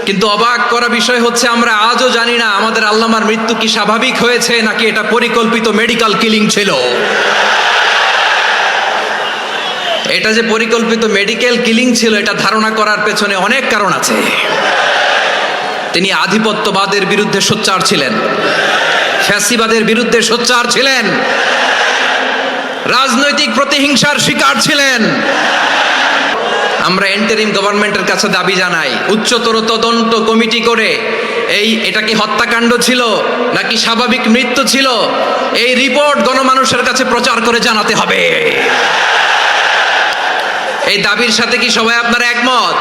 কিন্তু অবাক করা বিষয় হচ্ছে আমরা আজও জানি না আমাদের আল্লামার মৃত্যু কি স্বাভাবিক হয়েছে নাকি এটা পরিকল্পিত মেডিকেল কিলিং ছিল। এটা যে পরিকল্পিত মেডিকেল কিলিং ছিল এটা ধারণা করার পেছনে অনেক কারণ আছে। তিনি আধিপত্যবাদের বিরুদ্ধে সোচ্চার ছিলেন, ফ্যাসিবাদের বিরুদ্ধে সোচ্চার ছিলেন, রাজনৈতিক প্রতিহিংসার শিকার ছিলেন। আমরা ইন্টারিম গভর্নমেন্টের কাছে দাবি জানাই, উচ্চতর তদন্ত কমিটি করে এটা কি হত্যাকাণ্ড ছিল নাকি স্বাভাবিক মৃত্যু ছিল এই রিপোর্ট গণমানুষের কাছে প্রচার করে জানাতে হবে। এই দাবির সাথে কি সবাই আপনারা একমত?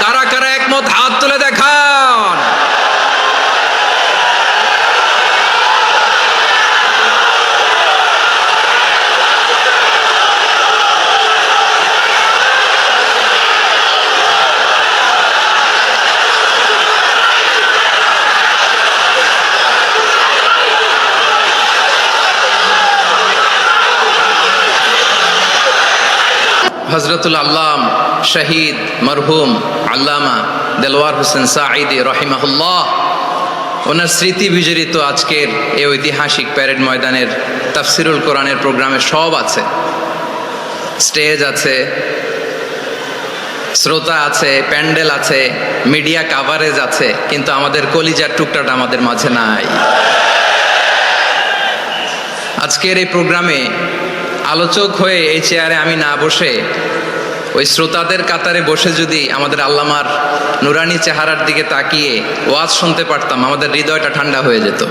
কারা কারা একমত হাত তুলে দেখান। হযরতুল আল্লাম শহীদ মরহুম আল্লামা দেলওয়ার হোসেন সাঈদী রহিমাহুল্লাহ, ওনার স্মৃতি বিজড়িত আজকের এই ঐতিহাসিক প্যারেড ময়দানের তাফসিরুল কোরআনের প্রোগ্রামে সব আছে। স্টেজ আছে, শ্রোতা আছে, প্যান্ডেল আছে, মিডিয়া কাভারেজ আছে, কিন্তু আমাদের কলিজার টুকটাটা আমাদের মাঝে নাই। আজকের এই প্রোগ্রামে আলোচক হয়ে এই চেয়ারে আমি না বসে ওই শ্রোতাদের কাতারে বসে যদি আমাদের আল্লামার নুরানি চেহারার দিকে তাকিয়ে ওয়াজ শুনতে পারতাম, আমাদের হৃদয়টা ঠান্ডা হয়ে যেত,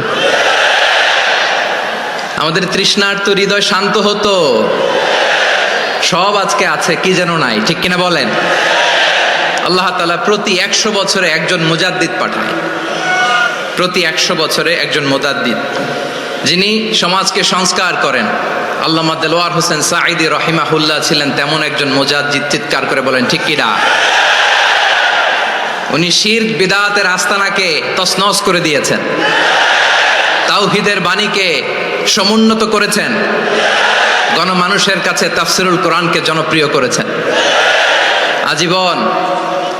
আমাদের তৃষ্ণার্ত হৃদয় শান্ত হতো। সব আজকে আছে, কি যেন নাই, ঠিক কিনা বলেন? আল্লাহ তাআলা প্রতি 100 বছরে একজন মুজাদ্দিদ পাঠায়, প্রতি 100 বছরে একজন মুজাদ্দিদ, যিনি সমাজকে সংস্কার করেন। আল্লামা দেলওয়ার হোসেন সাঈদী রহিমাহুল্লাহ ছিলেন তেমন একজন মুজাদ্দিদ। চিৎকার করে বলেন ঠিক কিনা? উনি শিরক বিদআতের আস্তানাকে তছনছ করে দিয়েছেন, তাওহীদের বাণীকে সমুন্নত করেছেন, গণমানুষের কাছে তাফসিরুল কোরআনকে জনপ্রিয় করেছেন। আজীবন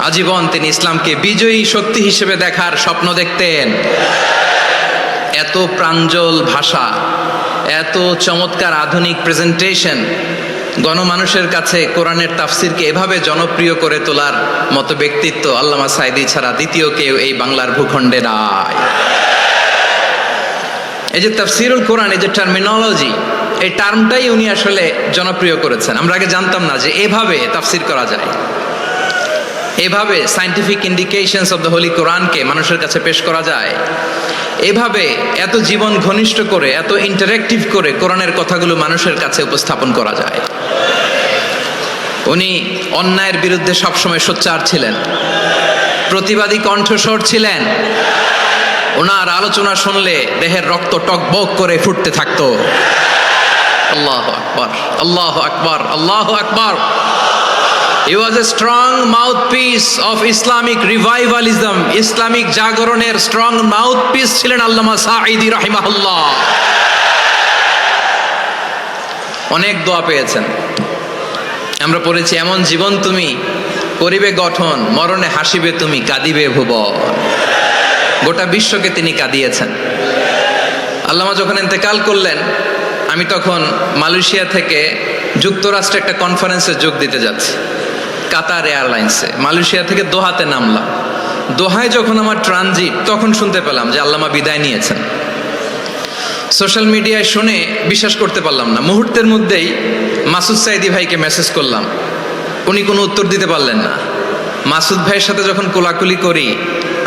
আজীবন তিনি ইসলামকে বিজয়ী শক্তি হিসেবে দেখার স্বপ্ন দেখতেন। এত প্রাঞ্জল ভাষা, এত চমৎকার আধুনিক প্রেজেন্টেশন, গণমানুষের কাছে কোরআনের তাফসিরকে এভাবে জনপ্রিয় করে তোলার মতো ব্যক্তিত্ব আল্লামা সাঈদী ছাড়া দ্বিতীয় কেউ এই বাংলার ভূখণ্ডে নাই। এই যে তাফসিরুল কোরআন, এই যে টার্মিনোলজি, এই টার্মটাই উনি আসলে জনপ্রিয় করেছেন। আমরা আগে জানতাম না যে এভাবে তাফসির করা যায়, এভাবে scientific indications of the Holi কোরআনকে মানুষের কাছে পেশ করা যায়, এভাবে এত জীবন ঘনিষ্ঠ করে, এত ইন্টারেক্টিভ করে কোরআনের কথাগুলো মানুষের কাছে উপস্থাপন করা যায়। উনি অন্যায়ের বিরুদ্ধে সবসময় সোচ্চার ছিলেন, প্রতিবাদী কণ্ঠস্বর ছিলেন। ওনার আলোচনা শুনলে দেহের রক্ত টকবক করে ফুটতে থাকতো। আল্লাহু আকবার, আল্লাহু আকবার, আল্লাহু আকবার। He was a strong mouthpiece of Islamic revivalism. Islamic জাগরণের স্ট্রং মাউথপিস ছিলেন আল্লামা সাঈদী রাহিমাহুল্লাহ। অনেক দোয়া পেয়েছেন, আমরা পড়েছি, এমন জীবন তুমি করিবে গঠন, মরণে হাসিবে তুমি, কাঁদিবে ভুবন। গোটা বিশ্বকে তিনি কাঁদিয়েছেন। আল্লামা যখন ইন্তেকাল করলেন, আমি তখন মালয়েশিয়া থেকে যুক্তরাষ্ট্রে একটা কনফারেন্সে যোগ দিতে যাচ্ছি, কাতার এয়ারলাইন্সে। মালয়েশিয়া থেকে দোহাতে নামলাম। দোহায় যখন আমার ট্রানজিট, তখন শুনতে পেলাম যে আল্লামা বিদায় নিয়েছেন। সোশ্যাল মিডিয়ায় শুনে বিশ্বাস করতে পারলাম না। মুহূর্তের মধ্যেই মাসুদ সাঈদী ভাইকে মেসেজ করলাম, উনি কোনো উত্তর দিতে পারলেন না। মাসুদ ভাইয়ের সাথে যখন কোলাকুলি করি,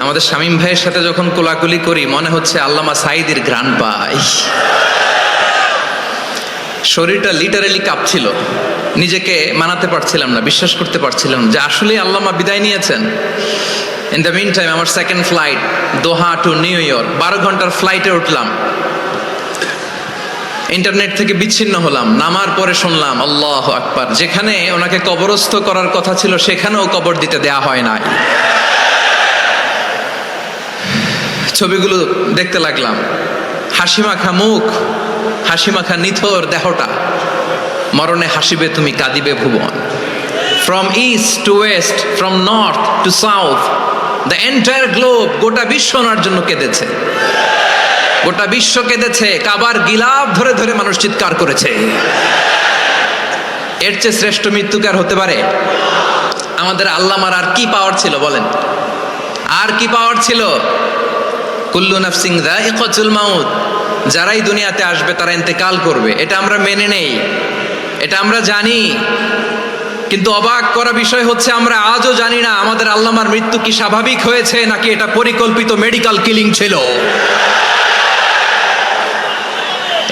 আমাদের শামীম ভাইয়ের সাথে যখন কোলাকুলি করি, মনে হচ্ছে আল্লামা সাঈদীর ঘ্রাণ পাই। শরীরটা লিটারালি কাঁপছিল, নিজেকে মানাতে পারছিলাম না, বিশ্বাস করতে পারছিলাম যে আসলে আল্লামা বিদায় নিয়েছেন। ইন দ্য মিন টাইম আমার সেকেন্ড ফ্লাইট দোহা টু নিউ ইয়র্ক, 12 ঘন্টার ফ্লাইটে উঠলাম। ইন্টারনেট থেকে বিচ্ছিন্ন হলাম। নামার পরে শুনলাম আল্লাহু আকবার, যেখানে ওনাকে কবরস্থ করার কথা ছিল সেখানেও কবর দিতে দেয়া হয় নাই। ছবিগুলো দেখতে লাগলাম, হাসিমাখা মুখ, হাসিমাখা নিথর দেহটা, মরণে হাসিবে তুমি, কাঁদিবে ভুবন। From east to west, from north to south, the entire globe, গোটা বিশ্ব ওনার জন্য কেঁদেছে, গোটা বিশ্ব কেঁদেছে, কাবার গিলাফ ধরে ধরে মানুষ চিৎকার করেছে। এর চেয়ে শ্রেষ্ঠ মৃত্যুকার হতে পারে? আমাদের আল্লামার আর কি পাওয়ার ছিল বলেন, আর কি পাওয়ার ছিল? কুল্লু নাফসিন যায়িকাতুল মাউত, যারাই দুনিয়াতে আসবে তারা ইন্তেকাল করবে, এটা আমরা মেনে নেই, এটা আমরা জানি। কিন্তু অবাক করা বিষয় হচ্ছে আমরা আজও জানি না আমাদের আল্লামার মৃত্যু কি স্বাভাবিক হয়েছে নাকি এটা পরিকল্পিত মেডিকেল কিলিং ছিল।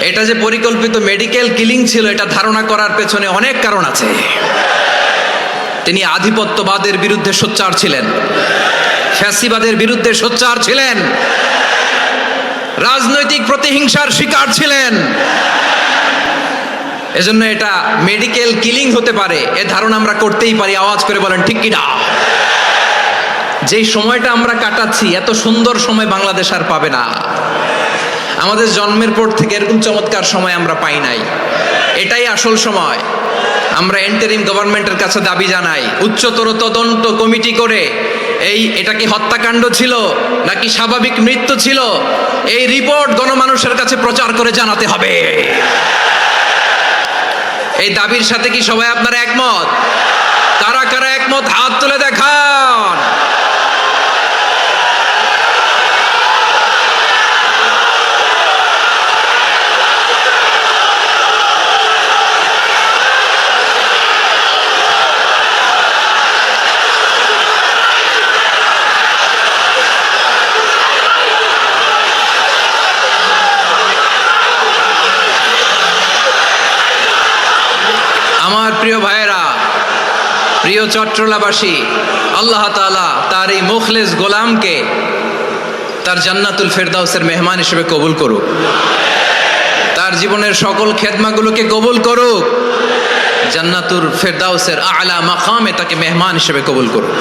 এটা যে পরিকল্পিত মেডিকেল কিলিং ছিল এটা ধারণা করার পেছনে অনেক কারণ আছে। তিনি আধিপত্যবাদের বিরুদ্ধে সোচ্চার ছিলেন, ফ্যাসিবাদের বিরুদ্ধে সোচ্চার ছিলেন, রাজনৈতিক প্রতিহিংসার শিকার ছিলেন। এজন্য এটা মেডিকেল কিলিং হতে পারে এ ধারণা আমরা করতেই পারি। আওয়াজ করে বলেন ঠিক কিনা? যেই সময়টা আমরা কাটাচ্ছি এত সুন্দর সময় বাংলাদেশ আর পাবে না। আমাদের জন্মের পর থেকে এরকম চমৎকার সময় আমরা পাই নাই, এটাই আসল সময়। আমরা ইন্টারিম গভর্নমেন্টের কাছে দাবি জানাই, উচ্চতর তদন্ত কমিটি করে এটা কি হত্যাকাণ্ড ছিল নাকি স্বাভাবিক মৃত্যু ছিল, এই রিপোর্ট গণমানুষের কাছে প্রচার করে জানাতে হবে। এই দাবির সাথে কি সবাই আপনারা একমত? কারা কারা একমত হাত তুলে দেখান। আমার প্রিয় ভাইয়েরা, প্রিয় চট্টলাবাসী, আল্লাহ তাআলা তার এই মুখলেস গোলামকে তার জান্নাতুল ফেরদাউসের মেহমান হিসেবে কবুল করুক, তার জীবনের সকল খেদমাগুলোকে কবুল করুক, জান্নাতুল ফেরদাউসের আলা মাকামে তাকে মেহমান হিসেবে কবুল করুক।